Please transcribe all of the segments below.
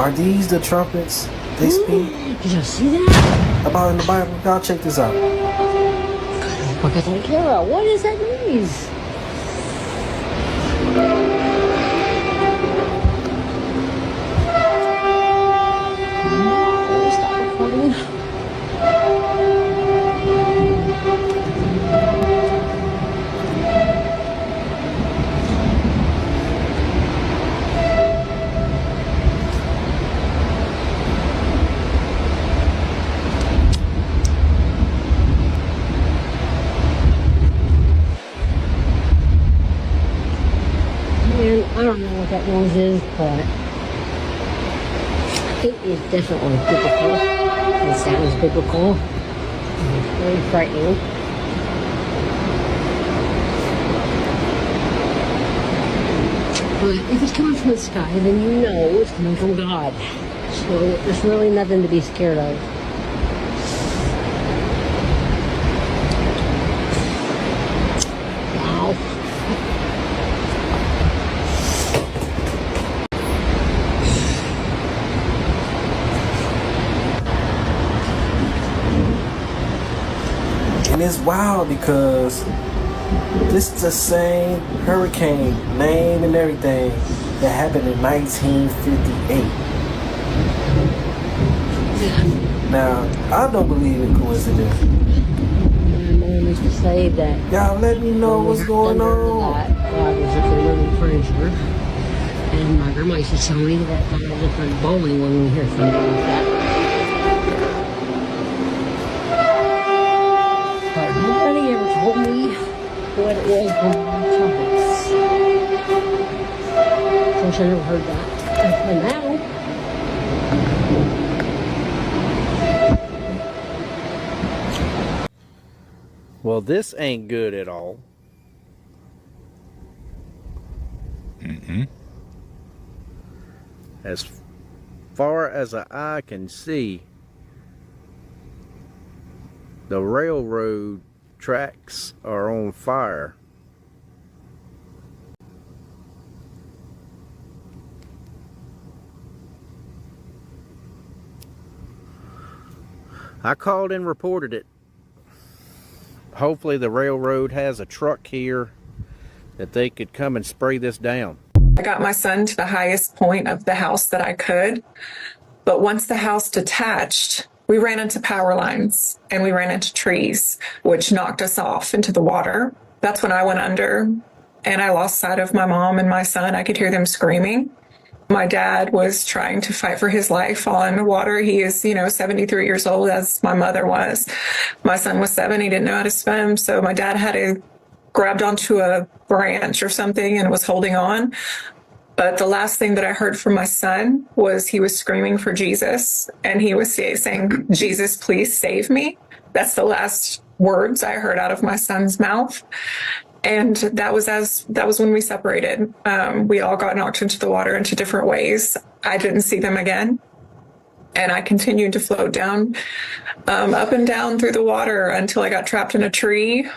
Are these the trumpets they speak Did you see that? about in the Bible? Y'all check this out. Kara, what does that mean? Stop recording. I don't know what that noise is, but it is definitely biblical. It sounds biblical. It's very frightening. But if it's coming from the sky, then you know it's coming from God. So there's really nothing to be scared of. Wow. And it's wild because this is the same hurricane name and everything that happened in 1958. Now, I don't believe in coincidence. My mom used to say that. Y'all let me know what's going on. God was a living furniture. And my grandma used to tell me that God was a friend bowling when we hear something like that. But nobody ever told me what it was from the trumpets. Of course, I never heard that. And now, Well, this ain't good at all. As far as the eye can see, the railroad tracks are on fire. I called and reported it. Hopefully the railroad has a truck here that they could come and spray this down. I got my son to the highest point of the house that I could. But once the house detached, we ran into power lines and we ran into trees, which knocked us off into the water. That's when I went under and I lost sight of my mom and my son. I could hear them screaming. My dad was trying to fight for his life on the water. He is, 73 years old, as my mother was. My son was 7. He didn't know how to swim. So my dad had to grabbed onto a branch or something and was holding on. But the last thing that I heard from my son was he was screaming for Jesus. And he was saying, "Jesus, please save me." That's the last words I heard out of my son's mouth. And that was when we separated. We all got knocked into the water into different ways. I didn't see them again. And I continued to float down, up and down through the water until I got trapped in a tree.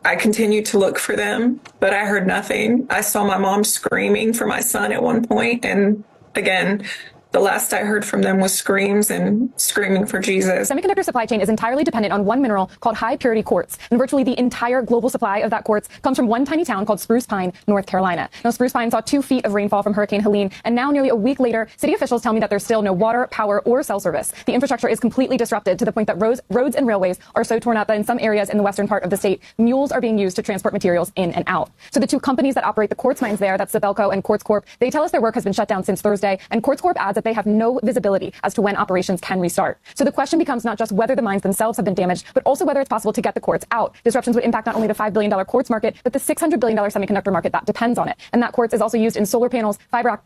I continued to look for them, but I heard nothing. I saw my mom screaming for my son at one point, and again, the last I heard from them was screams and screaming for Jesus. Semiconductor supply chain is entirely dependent on one mineral called high purity quartz. And virtually the entire global supply of that quartz comes from one tiny town called Spruce Pine, North Carolina. Now, Spruce Pine saw 2 feet of rainfall from Hurricane Helene. And now nearly a week later, city officials tell me that there's still no water, power, or cell service. The infrastructure is completely disrupted to the point that roads and railways are so torn up that in some areas in the western part of the state, mules are being used to transport materials in and out. So the 2 companies that operate the quartz mines there, that's Zabelco and Quartz Corp, they tell us their work has been shut down since Thursday. And Quartz Corp adds that they have no visibility as to when operations can restart. So the question becomes not just whether the mines themselves have been damaged, but also whether it's possible to get the quartz out. Disruptions would impact not only the $5 billion quartz market, but the $600 billion semiconductor market that depends on it. And that quartz is also used in solar panels, fiber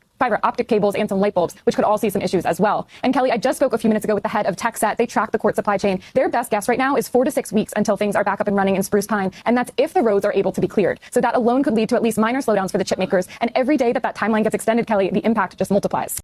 optic cables, and some light bulbs, which could all see some issues as well. And Kelly, I just spoke a few minutes ago with the head of TechSet. They track the quartz supply chain. Their best guess right now is 4 to 6 weeks until things are back up and running in Spruce Pine. And that's if the roads are able to be cleared. So that alone could lead to at least minor slowdowns for the chip makers. And every day that timeline gets extended, Kelly, the impact just multiplies.